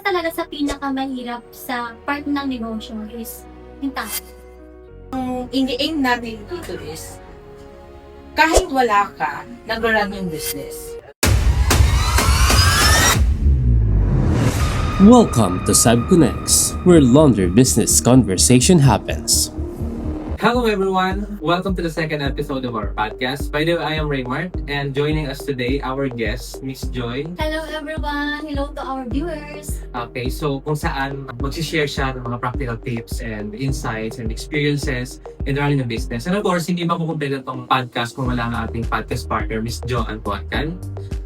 talaga sa pinakamahirap sa part ng negosyo is yung tao. Ang ini-aim natin dito is, kahit wala ka, nag-run yung business. Welcome to Sab Connects, where laundry business conversation happens. Hello everyone! Welcome to the second episode of our podcast. By the way, I am Raymart, and joining us today, our guest, Miss Joy. Hello everyone! Hello to our viewers! Okay, so kung saan mag-share siya ng mga practical tips and insights and experiences in running a business. And of course, hindi makukumpleto itong podcast kung wala ang ating podcast partner, Miss Jo Antuacan.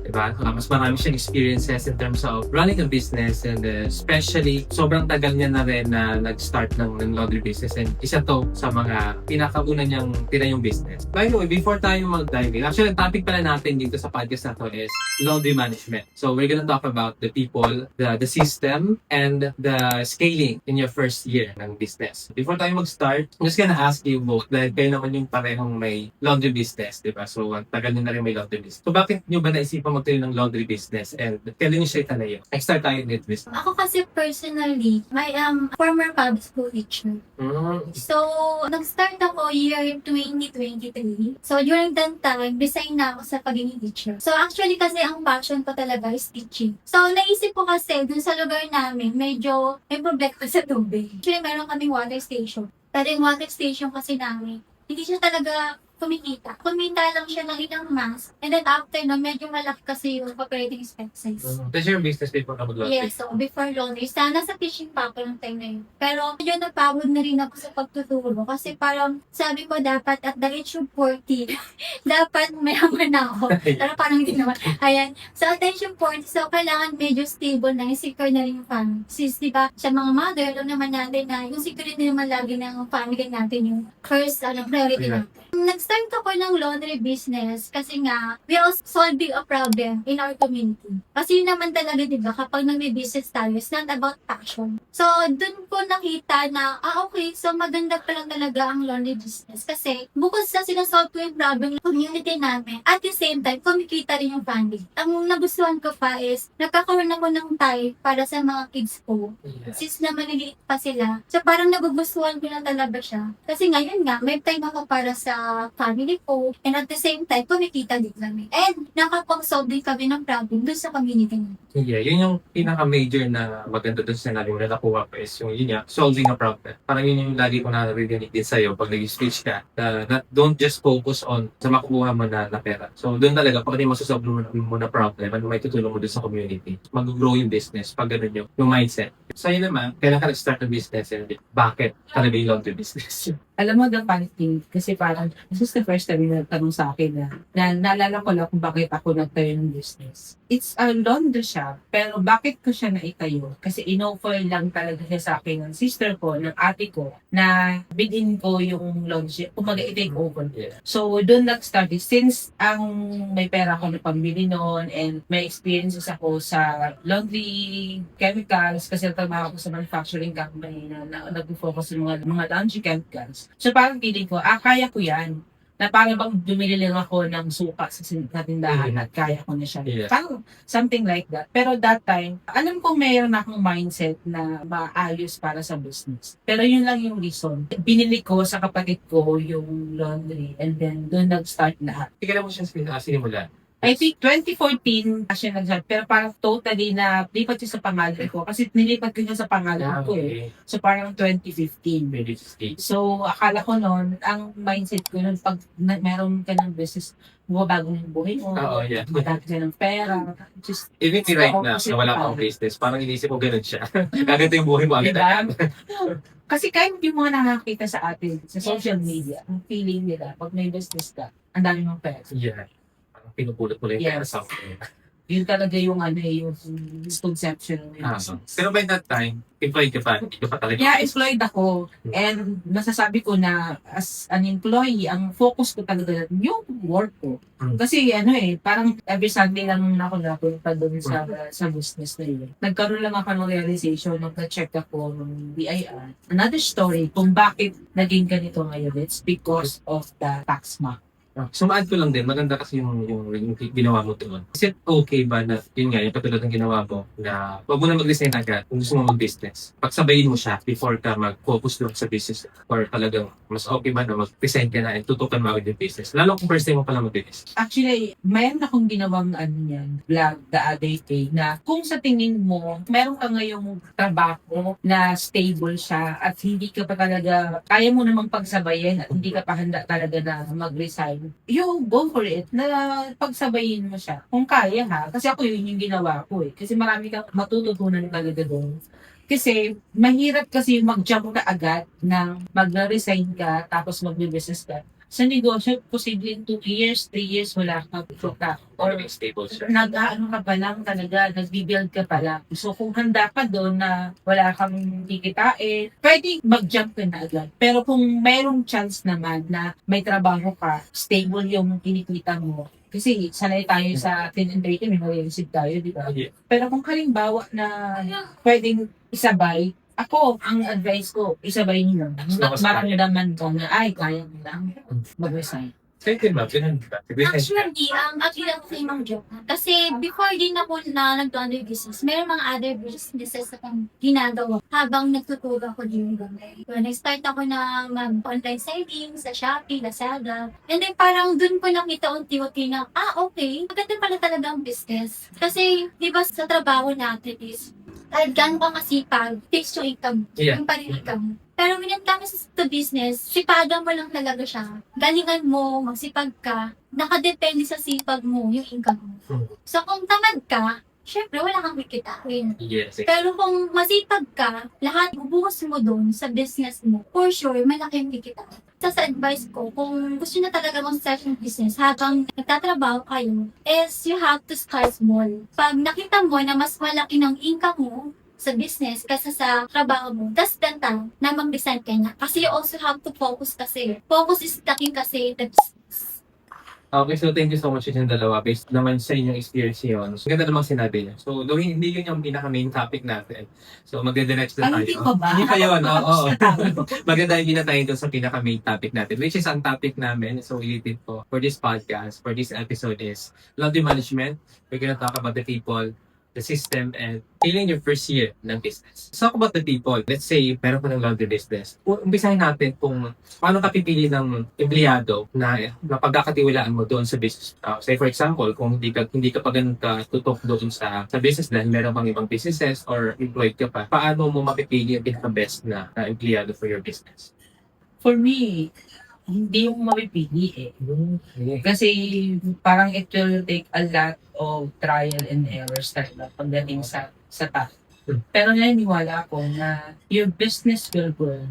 Diba? Mas marami siyang experiences in terms of running a business, and especially sobrang tagal niya na rin na nag-start ng laundry business, and isa to sa mga pinakauna niyang tinayong business. By the way, before tayo mag-dive in, actually, ang topic pala natin dito sa podcast na to is laundry management. So we're gonna talk about the people, the system, and the scaling in your first year ng business. Before tayo mag-start, I'm just gonna ask you both, dahil kayo naman yung parehong may laundry business, diba? So ang tagal niyo na rin may laundry business. So bakit niyo ba naisipan magtayo ng laundry business, and kailan niyo siya italayo? Start tayo with business. Ako kasi personally, I am former public school teacher. So, nag-start ako year 2023. So, during that time, resign na ako sa pagiging teacher. So, actually kasi ang passion ko talaga is teaching. So, naisip ko kasi dun sa lugar namin, medyo may problema sa tubig. Actually, meron kaming water station. Pero yung water station kasi namin, hindi siya talaga kumikita. Kumita lang siya ng ilang months. And then after no, medyo malaki kasi yung operating expenses. That's your business before ka mag-laundry? Yes, so before laundry. Sana sa teaching pa ako ng time na yun. Pero medyo napagod na rin ako sa pagtuturo. Kasi parang sabi ko dapat at the age of 40, dapat mayaman na ako. Pero parang hindi naman. Ayan. So at the age of 40, so kailangan medyo stable na, secure na rin yung family. Since diba, sa mga mother, alam naman natin na yung security naman lagi ng family natin yung first priority natin. Nag-start ako ng laundry business kasi nga, we are solving a problem in our community. Kasi yun naman talaga, di ba, kapag nag-business tayo, it's not about passion. So, dun ko nakita na, okay, so maganda pa lang talaga ang laundry business. Kasi, bukod sa sinasolve ko yung problem ng community namin, at the same time, kumikita rin yung family. Ang nagustuhan ko pa is, nagkakaroon ako ng time para sa mga kids ko. Since na maliliit pa sila. So, parang nagugustuhan ko na talaga siya. Kasi ngayon nga, may time ako para sa family ko, and at the same time, kumikita din kami. And nakapag-solve din kami ng problem dun sa community namin. Yeah, yun yung pinaka-major na maganda dun sa sinabi mo na nakuha ko is yung yun nga, solving a problem. Parang yun yung lagi ko naririnig din sa'yo pag nag-speech ka. Don't just focus on sa makukuha mo na pera. So, dun talaga, pag masasolve mo na problem, ano may tutulong mo dun sa community, mag-grow yung business, pag ganun yung mindset. Sa'yo naman, kailan ka nag-start ng business, and bakit ka na yung laundry business? Alam mo, the funny thing, kasi parang, this is the first time na nagtanong sa akin na naalala ko lang kung bakit ako nagtayo ng business. It's a laundry shop, pero bakit ko siya naitayo? Kasi in-offer lang talaga siya sa akin ng sister ko, ng ate ko, na bigin ko yung laundry shop, kumaga i-take over. Yeah. So, doon nag-start. Since ang may pera ako na pambili noon, and may experiences ako sa laundry chemicals, kasi trabaho ko sa manufacturing company na nag-focus sa mga laundry chemicals. So parang feeling ko, kaya ko yan. Na parang bang dumili lang ako ng suka sa tindahan at kaya ko na siya. Yeah. Parang something like that. Pero that time, alam kong mayroon akong mindset na maayos para sa business. Pero yun lang yung reason. Binili ko sa kapatid ko yung laundry, and then doon nag-start lahat. Kailan mo siya sinimula? I think 2014 siya nag-start, pero parang totally na lipat siya sa pangalan ko. Kasi nilipat ko siya sa pangalan ko eh. So parang 2015. Maybe it's eight. So akala ko noon, ang mindset ko noon, pag meron ka ng business, bago yung buhay mo, Oo, yeah. matapos ka ng pera. Just, Even me right now, opposite na wala pa. akong business, parang inisip ko ganun siya. Kaganto yung buhay mo agad. Diba? Kasi kahit yung mga nakakita sa atin, sa social media, ang feeling nila, pag may business ka, ang dami mong pera. Yeah. Parang pinupulot mo lang yung pera Yes. sa akin. Yun talaga yung yung misconception. Pero by that time, employed ka pa. Hindi ka pa talaga. Yeah, employed ako. And masasabi ko na as an employee, ang focus ko talaga yung work ko. Kasi parang every Sunday lang ako napunta doon sa business na yun. Nagkaroon lang ako ng realization, nagka-check ako ng BIR. Another story kung bakit naging ganito ngayon, it's because of the tax map. So, ma-add ko lang din, maganda kasi yung ginawa mo doon. Is it okay ba na, yun nga, yung katulad ng ginawa mo, na wag mo na mag-resign agad kung gusto mo mag-business. Pagsabayin mo siya before ka mag-focus lang sa business. Or talagang, mas okay ba na mag-resign ka na and tutukan mo agad yung business. Lalo kung first time mo pala mag-business. Actually, mayroon akong ginawang vlog the other day na kung sa tingin mo, meron ka ngayong trabaho na stable siya at hindi ka pa talaga, kaya mo namang pagsabayin at hindi ka pa handa talaga na mag-resign, you go for it na pagsabayin mo siya. Kung kaya ha, kasi ako yun yung ginawa ko eh. Kasi marami kang matututunan talaga doon. Kasi mahirap kasi mag-jump ka agad na mag-resign ka tapos mag-business ka. Sa negosyo, posible 2 years, 3 years, wala ka Or or stable siya. nag-ano ka pa lang talaga, nag-build ka pa lang. So kung handa ka doon na wala kang kikitain, pwede mag-jump ka na agad. Pero kung mayroong chance naman na may trabaho ka, stable yung kinikita mo, kasi sanay tayo sa tin-and-trade, may nare-receive tayo, di ba? Yeah. Pero kung halimbawa na pwedeng isabay, ako, ang advice ko, isabay niyo. Maramdaman ko na, ay, kaya mo lang mag-resign. Sa'yo din ba? Ganun ba? Actually, agree ako kay Ma'am Jo. Kasi before din ako na nag-do business, may mga other businesses akong ginagawa habang nagtuturo ako din gamay. So, nag-start ako na mag-online selling sa Shopee, Lazada. And then parang dun ko nakita unti-unti na, okay, maganda pala talaga ang business. Kasi, di ba sa trabaho natin is, kahit gaano ka masipag, fixed yung income, Yeah. yung parin income. Pero when it comes to business, sipagan mo lang talaga siya. Galingan mo, magsipag ka, nakadepende sa sipag mo, yung income mo. So kung tamad ka, syempre wala kang kikitain. Yes. Pero kung masipag ka, lahat bubuhos mo doon sa business mo, for sure, malaki yung kikitain. Sa advice ko, kung gusto na talaga mag-start yung business habang nagtatrabaho kayo, is you have to start small. Pag nakita mo na mas malaki ng income mo sa business kaysa sa trabaho mo, that's the time na mag-resign ka na. Kasi you also have to focus kasi. Focus is the king kasi in the business. Okay, so thank you so much yung dalawa. Based naman sa inyong experience yun. So, ganda namang sinabi niyo. So, though hindi yun yung pinaka-main topic natin. So, magde-direct na tayo. Ay, hindi pa ba? Hindi pa yun, oo. Ako, Maganda yung na tayo doon sa pinaka-main topic natin, which is ang topic namin. So, ulitin ko for this podcast, for this episode is laundry management. We're gonna talk about the people, the system, and feeling your first year ng business. Let's talk about the people. Let's say, meron ka ng laundry business. Umpisahin natin kung paano ka pipili ng empleyado na pagkakatiwalaan mo doon sa business. Say for example, kung hindi ka pa ganun ka tutok doon sa business dahil meron kang ibang businesses or employed ka pa, paano mo mapipili ang pinaka-best na empleyado for your business? for me, hindi yung mapipili eh. Kasi parang it will take a lot of trial and errors talaga pagdating sa task. Pero naniniwala ako na your business will grow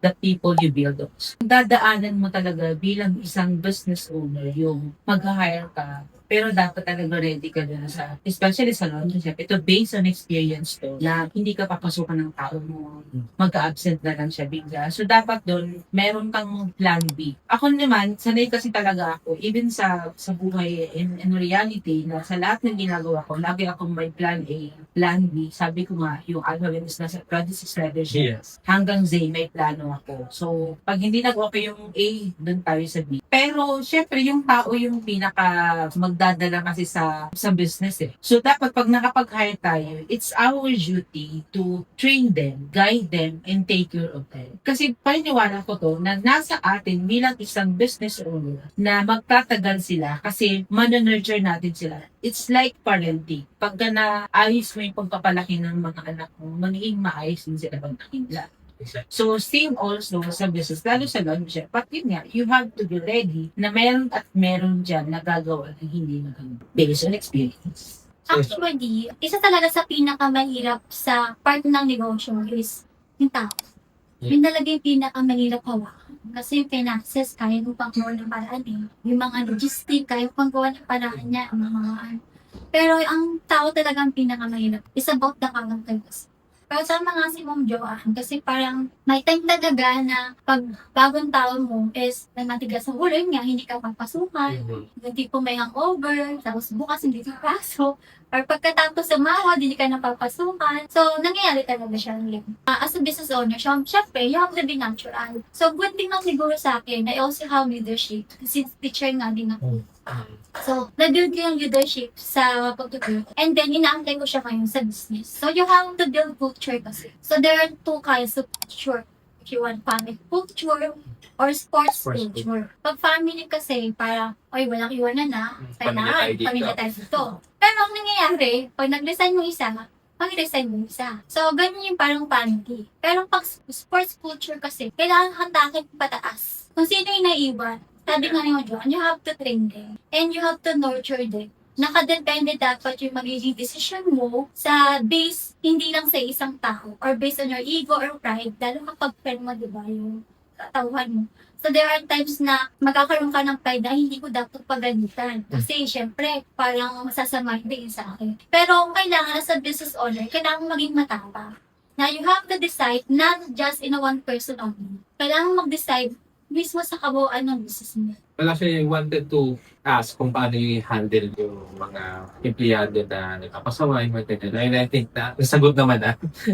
the people you build on. Dadaanan mo talaga bilang isang business owner yung mag-hire ka. Pero dapat talaga ready ka dun sa, especially sa laundryship, ito based on experience to, na hindi ka papasukan ng tao mo, mag-absent na lang siya bigla. So dapat dun, meron kang plan B. Ako naman, sanay kasi talaga ako, even sa buhay in reality, na sa lahat ng ginagawa ko, lagi akong may plan A, plan B. Sabi ko nga, yung algorithm is nasa 26 leadership. Yes. Hanggang Z, may plano ako. So, pag hindi nag-okay yung A, dun tayo sa B. Pero, syempre, yung tao yung pinaka magdadala kasi sa business eh. So, dapat pag nakapag-hire tayo, it's our duty to train them, guide them, and take care of them. Kasi, paniniwala ko to, na nasa atin bilang isang business owner, na magtatagal sila kasi manonurture natin sila. It's like parenting. Pagka naayos mo yung pagpapalaki ng mga anak mo, magiging maayos din sila pagdating nila. So, same also sa business, lalo sa laundry. But yun nga, you have to be ready na meron at meron dyan na gagawa na hindi maganda based on experience. Actually, isa talaga sa pinakamahirap sa part ng negosyo is yung tao. Yun talaga yung pinakamahirap hawakan. Kasi yung finances, kaya mo pang gawa ng paraan eh. Yung mga logistic, kaya mo pang gawa ng paraan niya. Pero ang tao talaga ang pinakamahirap. It's about the characters. Pero sama nga si Ma'am Joanne, kasi parang may time talaga na pag bagong tao mo is nagmatigas ang ulo, yun nga, hindi ka papasukan, hindi po may hangover, tapos bukas hindi ka pasok. Or pagkatapos sumahod, hindi ka napapasukan. So, nangyayari talaga siya ngayon. As a business owner, syempre, you have to be natural. So, good thing lang siguro sa akin, I also have leadership. Since teacher nga din ako. So, na-build ko yung leadership sa pagtuturo. And then, ina-apply ko siya ngayon sa business. So, you have to build culture kasi. So, there are two kinds of culture. If you want family culture or sports culture. Pag family kasi, parang, oy, walang iwanan na. Kailangan, pamilya tayo dito. Pero ang nangyayari, pag nag-resign mo isa, mag-resign mo isa. So, ganyan yung parang family. Pero pag sports culture kasi, kailangan hatakin pataas. Kung sino yung naiwan, sabi nga ni John, you have to train them. And you have to nurture them. Nakadepende dapat yung magiging decision mo sa base, hindi lang sa isang tao, or based on your ego or pride, lalo kapag friend mo, di ba, yung katauhan mo. So, there are times na magkakaroon ka ng pride na hindi ko dapat pagalitan. Kasi, syempre, parang masasama din sa akin. Pero, kailangan sa business owner, kailangan maging matapang. Na you have to decide not just in a one person only. Kailangan mag-decide mismo sa kabuuan ng business mo. Well, actually, I wanted to ask kung paano yung handle yung mga empleyado na nagpapasaway, and I think na nasagot naman na,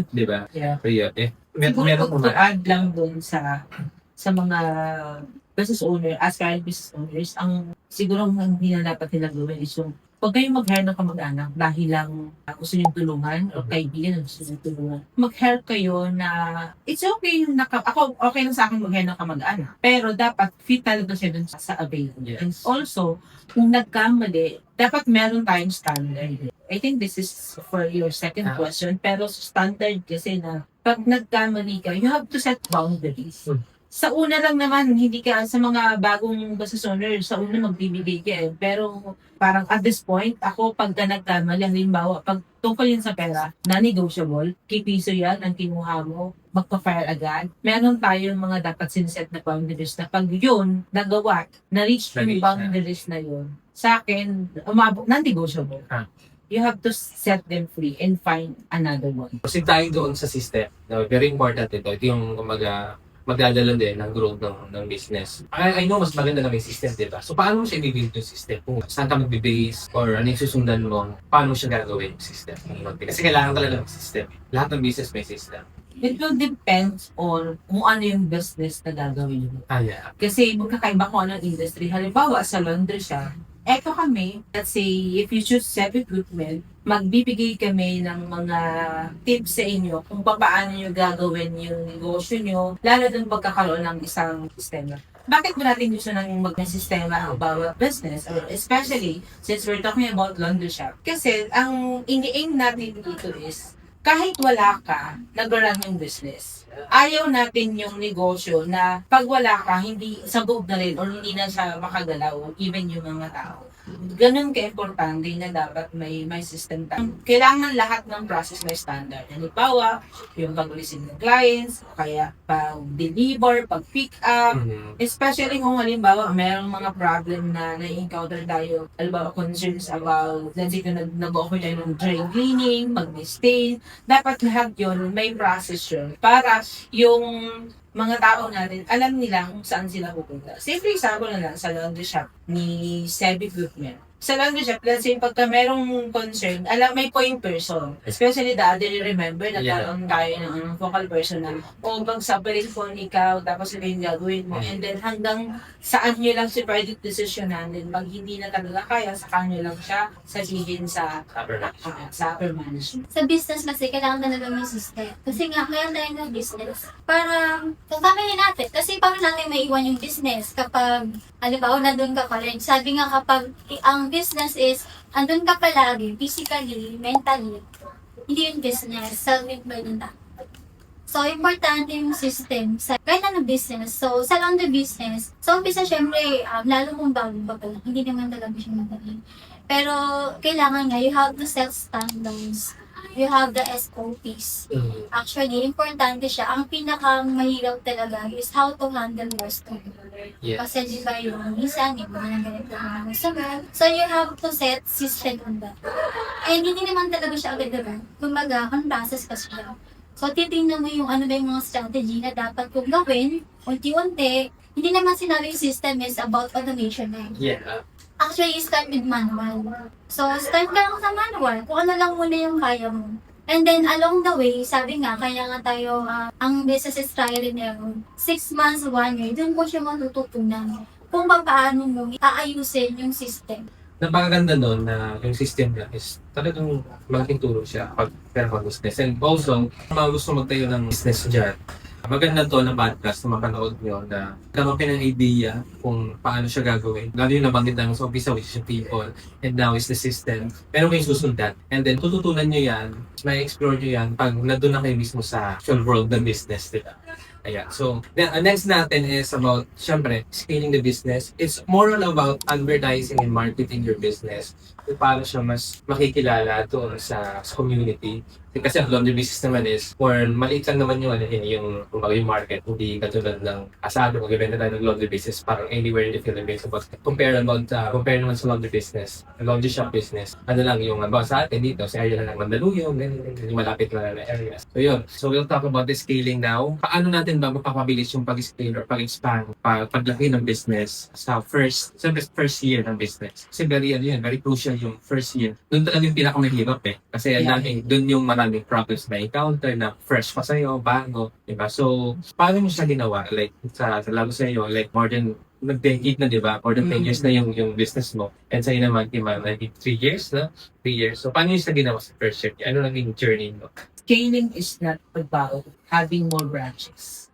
di ba? Yeah. Pero Siguro meron to naman. add lang doon sa mga business owner, as current business owners, ang siguro ang hindi na dapat nila gawin is yung huwag kayong mag-hire ng kamag-anak dahil lang gusto nyo tulungan o kaibigan na gusto nyo tulungan. Mag-hire kayo na it's okay yung ako okay lang sa akin mag-hire ng kamag-anak. Pero dapat fit talaga siya dun sa available. Yes. And also, kung nagkamali, dapat meron tayong standard. I think this is for your second question, pero standard kasi na pag nagkamali ka, you have to set boundaries. Sa una lang naman, hindi ka sa mga bagong business owner, sa una magbibigay ka eh. Pero parang at this point, ako pag nagkamali, halimbawa, pag tungkol yun sa pera, non-negotiable, kipiso yan ang kinuha mo, magpa-fire agad. Meron tayong mga dapat sinset na boundaries na pag yun, nagawa, na-reach yung boundaries na yun, sa akin, umabot, non-negotiable. You have to set them free and find another one. Kasi tayo doon sa system, no, very important ito. Ito yung magdadala din ng growth ng business. I know mas maganda na may system, diba? So, paano mo siya i-build yung system? Kung saan ka mag-base or ano yung susundan mo, paano mo siya gagawin yung system? Kasi kailangan talaga ng system. Lahat ng business may system. It will depend on kung ano yung business na gagawin mo. Yeah. Kasi magkakaiba kung anong industry. Halimbawa, sa laundry siya, eto kami, let's say, if you choose Seb Equipment, magbibigay kami ng mga tips sa inyo kung paano nyo gagawin yung negosyo nyo, lalo dun pagkakaroon ng isang sistema. Bakit ba natin gusto nang mag-sistema about business? Or especially, since we're talking about laundry shop. Kasi, ang ini-aim natin dito is, kahit wala ka, nag-run yung business. Ayaw natin yung negosyo na pag wala ka, hindi sabog na rin or hindi na siya makagalaw, even yung mga tao. Ganun ka-importante na dapat may system tayo. Kailangan lahat ng process may standard. Halimbawa, yung pag-receive ng clients, kaya pag-deliver, pag-pick up, especially kung halimbawa, mayroong mga problem na na-encounter tayo, halimbawa, concerns about, let's say, kung nag-offer tayo ng dry cleaning, mag-stain, dapat lahat yun, may process yun, para yung mga tao natin, alam nila kung saan sila pupunta. Say for example na lang, sa laundry shop ni Seb Equipment. Sa laundry shop, let's say, pagka merong concern, may point person. Especially the other, remember, nagkaroon tayo ng focal person na, mag-separate phone ikaw, tapos ito yung gagawin mo. And then, hanggang saan nyo lang si private decision natin. Pag hindi na talaga kaya, saka nyo lang siya sabihin sa upper management. Sa business kasi, kailangan talaga may system. Kasi nga, kaya tayo ng business. Para, family natin. Kasi paano natin maiwan yung business kapag, halimbawa, nandun ka pa rin. Sabi nga kapag ang business is, andun ka palagi, physically, mentally, hindi yung business, self-employed yung tao. So, importante yung system sa kaya ng business. So, sa laundry business, so, umpisa syempre, lalo kung bago pa lang, hindi naman talaga siya magaling. Pero, kailangan nga, you have to set standards. You have the SOPs. Actually, importante siya. Ang pinakang mahirap talaga is how to handle your stock. Yes. Kasi di ba yung minsan, yung mga ganito na customer. So, you have to set system on that. And hindi naman talaga siya agad-agad. Kumbaga, on process kasi siya. So, titingnan mo yung ano ba yung mga strategy na dapat kong gawin, unti-unti. Hindi naman sinabi yung system is about automation na. Yeah. Actually, start with manual. So, start ka lang sa manual. Kung ano lang muna yung kaya mo. And then, along the way, sabi nga, kaya nga tayo, ang business is trial and error. 6 months, 1 year, dun mo siya matututunan kung paano mo aayusin yung system. Napakaganda nun na yung system niya is talagang malaking tulong siya pag business. And also, kung mga gusto magtayo ng business dyan, maganda to na podcast na mapanood nyo na karoon kayo ng idea kung paano siya gagawin. Lalo yung nabanggit namin sa umpisa, which is yung people, and now is the system. Meron kayong susundan. And then, tututunan nyo yan, may explore nyo yan pag nandun na kayo mismo sa actual world ng business, diba? Ayan. So, next natin is about, syempre, scaling the business. It's more on about advertising and marketing your business. Kung paano siya mas makikilala doon sa community. Kasi ang laundry business naman is, or maliit lang naman yung market. Hindi katulad ng asado, magbibenta tayo ng laundry business parang anywhere in the Philippines. But compare naman sa laundry business, laundry shop business. Ano lang yung, sa atin dito, sa area lang ng Mandaluyong, yung malapit na areas. So yun. So we'll talk about the scaling now. Paano natin ba mapapabilis yung pag-scale or pag-expand, paglaki ng business sa first year ng business? Kasi very crucial yung first year. Doon talaga yung pinakamahirap Kasi doon yung maraming problems na encounter na fresh pa sa'yo, bago, diba? So, paano mo siya ginawa? Like, sa lalo sa'yo, like more than nag-decade na, diba? More than 10 years na yung business mo. And sa'yo naman, like 3 years na? 3 years. So, paano yung siya ginawa sa first year? Ano lang yung journey mo? Scaling is not about having more branches.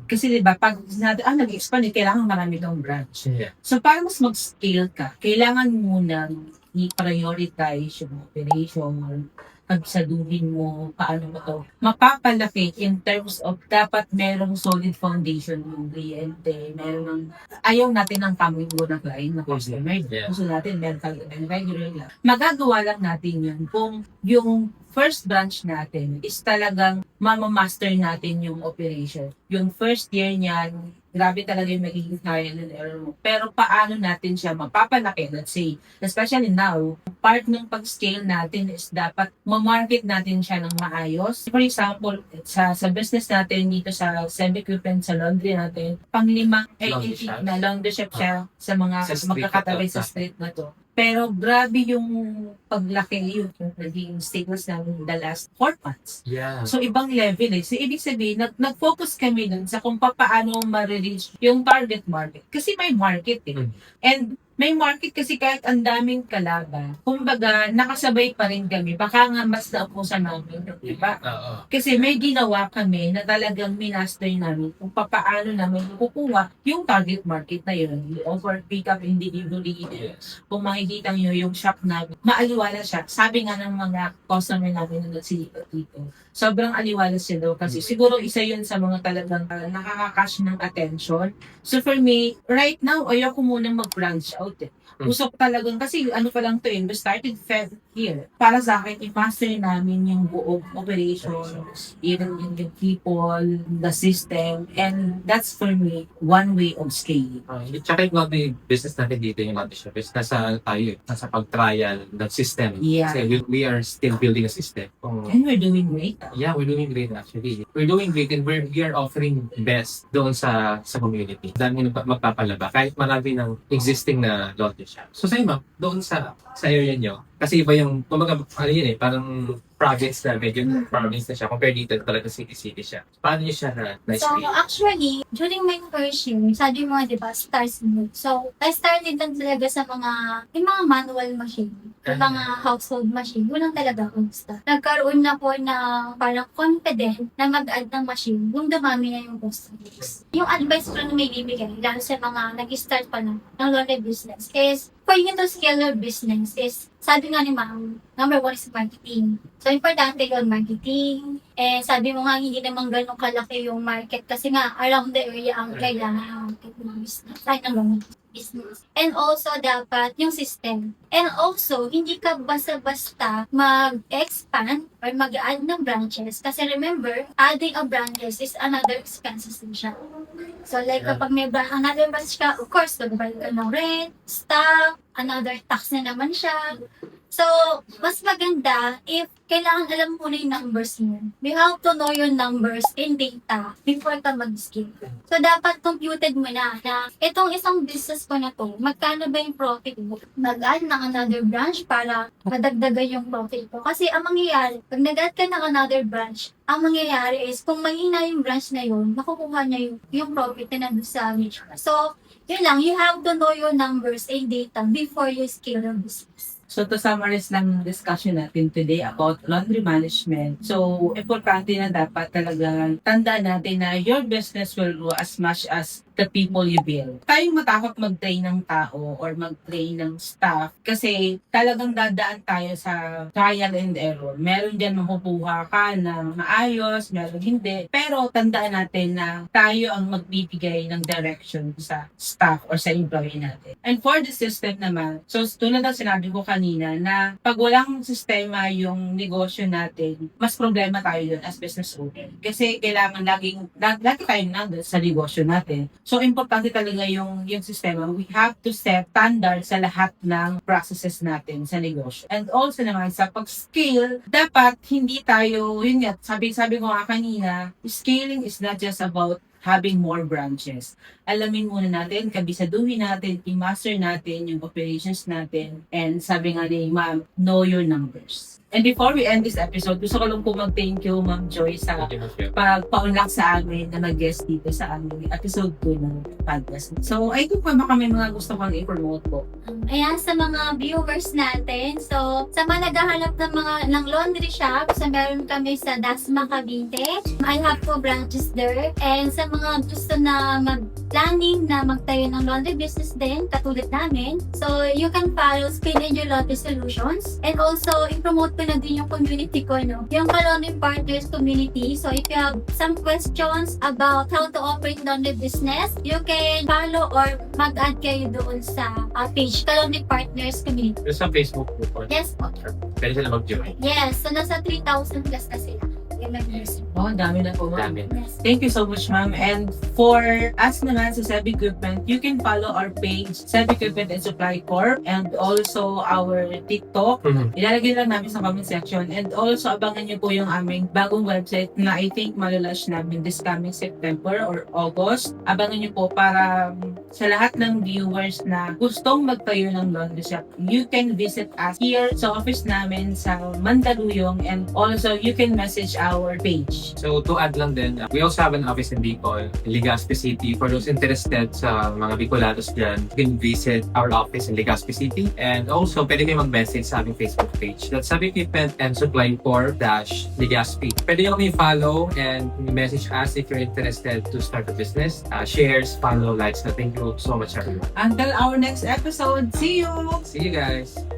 Kasi diba, pag nag-expand, kailangan marami kang branch. Yeah. So, para mas mag-scale ka, kailangan muna i-prioritize yung operation, pagsaduhin mo, paano mo to mapapalaki in terms of dapat merong solid foundation yung kliyente, merong ayaw natin ng pamilyo na client na customer. Yeah. Gusto natin meron regular lang. Magagawa lang natin yun kung yung first branch natin is talagang mamamaster natin yung operation. Yung first year niyan, grabe talaga yung magiging trial and error mo. Pero paano natin siya mapapalaki? Let's say, especially now, part ng pag-scale natin is dapat ma-market natin siya ng maayos. For example, sa business natin dito sa semi-equipment, sa laundry natin, pang-limang Laundry shop? na laundry shop siya sa mga Sa street magkakatabi na to. sa street na to. Pero grabe yung paglaki yung naging status namin the last 4 months. Yeah. So, ibang level So, ibig sabihin, nag-focus kami dun sa kung paano ma-reach yung target market. Kasi may market And may market kasi kahit ang daming kalaban. Kumbaga, nakasabay pa rin kami. Baka nga mas naupusan namin. Diba? Oo. Kasi may ginawa kami na talagang minaster namin kung paano namin kukuha yung target market na yun. You offer pick up individually. Yes. Kung makikita nyo yung shop namin, maaliwala siya. Sabi nga ng mga customer namin na nagsilipat dito, sobrang aliwala siya daw kasi siguro isa yun sa mga talagang nakaka-cash ng attention. So for me, right now, ayoko munang mag-branch out Gusto ko talagang, kasi ano pa lang to we started Feb here. Para sa akin, i-master namin yung buong operations, even yung people, the system, and that's for me, one way of scaling. Tsaka yung laundry business natin dito, yung laundry shop is nasa pag-trial ng system. Yeah. Kasi we are still building a system. And we're doing great. Yeah, we're doing great actually. We're doing great and we are offering best doon sa community. Dami nang magpapalaba kahit marami ng existing na laundry shop. So sa'yo ma'am, doon sa area nyo, kasi iba yung, kumbaga, parang province na, medyo province na siya, compared dito, talaga city siya. Paano nyo siya So, na-scale? actually, during my first year, sabi mo, di ba, start smooth. So, I started lang talaga sa yung mga manual machine, yung mga household machine. Unang talaga akong start. Nagkaroon na po na parang confident na mag-add ng machine nung dumami na yung customers. Yung advice ko na may bibigay, lalo sa mga nag-start pa ng laundry business, is for you to scale your business is, sabi nga ni ma'am, number 1 is marketing. So, importante yung marketing. Eh, sabi mo nga, hindi naman ganun kalaki yung market kasi nga, around the area ang kailangan ng market ng business. Ay, ng business. And also, dapat yung system. And also, hindi ka basta-basta mag-expand or mag-add ng branches. Kasi remember, adding a branches is another expenses din siya. So, like, kapag may another branch ka, of course, magbayad ka ng rent, staff, another tax na naman siya. So, mas maganda if kailangan alam mo na yung numbers mo. You have to know your numbers in data before ka mag-scale. So, dapat computed mo na itong isang business ko na to, magkano ba yung profit mo? Mag-add ng another branch para madagdagan yung profit ko. Kasi ang mangyayari, pag nag-add ka ng another branch, ang mangyayari is, kung mahina yung branch na yun, makukuha niya yung profit na nandun sa niche. So, yun lang, you have to know your numbers and data before you scale your business. So to summarize lang yung discussion natin today about laundry management. So importante na dapat talaga tandaan natin na your business will grow as much as the people you build. Tayong matakot mag-train ng tao or mag-train ng staff kasi talagang dadaan tayo sa trial and error. Meron dyan makukuha ka na maayos, meron hindi. Pero tandaan natin na tayo ang magbibigay ng direction sa staff or sa employee natin. And for the system naman, so tulad ng sinabi ko kanina na pag walang sistema yung negosyo natin, mas problema tayo dun as business owner. Kasi kailangan lagi tayong nandun sa negosyo natin. So, importante talaga yung sistema. We have to set standards sa lahat ng processes natin sa negosyo. And also naman, sa pag-scale, dapat hindi tayo, yun nga, sabi ko nga kanina, scaling is not just about having more branches. Alamin muna natin, kabisaduhin natin, i-master natin yung operations natin, and sabi nga ni Ma'am, know your numbers. And before we end this episode, gusto ko lang po mag-thank you, Ma'am Joy, sa pagpa-unlock sa amin na nag-guest dito sa aming episode 2 ng podcast. So, I think pa baka may mga gusto kang i-promote po. Ayan, sa mga viewers natin. So, sa mga naghahanap ng laundry shop, so meron kami sa Dasma Cavite. I have 2 branches there. And sa mga gusto na mag-planning na magtayo ng laundry business din, katulad namin. So, you can follow Spin Angel Laundry Solutions. And also, i-promote ko na din yung community ko, no? Yung Laundry Partners community. So, if you have some questions about how to operate laundry business, you can follow or mag-add kayo doon sa page, Laundry Partners community. There's sa Facebook group po. Yes po. Pwede sila mag-join. Yes, so nasa 3,000 plus na sila. Yung members. Oh, dami na po, Ma'am. Dami. Yes. Thank you so much, Ma'am. And for us naman sa Seb Equipment, you can follow our page, Seb Equipment and Supply Corp, and also our TikTok. Ilalagay lang namin sa comment section. And also, abangan niyo po yung aming bagong website na I think malalaunch namin this coming September or August. Abangan niyo po para sa lahat ng viewers na gustong magtayo ng laundry shop, you can visit us here sa office namin sa Mandaluyong, and also you can message our page. So to add lang din, we also have an office in Bicol, in Legazpi City. For those interested sa mga Bicolanos dyan, you can visit our office in Legazpi City. And also, pwede kayo mag-message sa aming Facebook page. That's Seb Equipment and Supply Corp-Legazpi. Pwede nyo kami follow and message us if you're interested to start a business. Shares, follow, likes. So thank you so much, everyone. Until our next episode, see you! See you guys!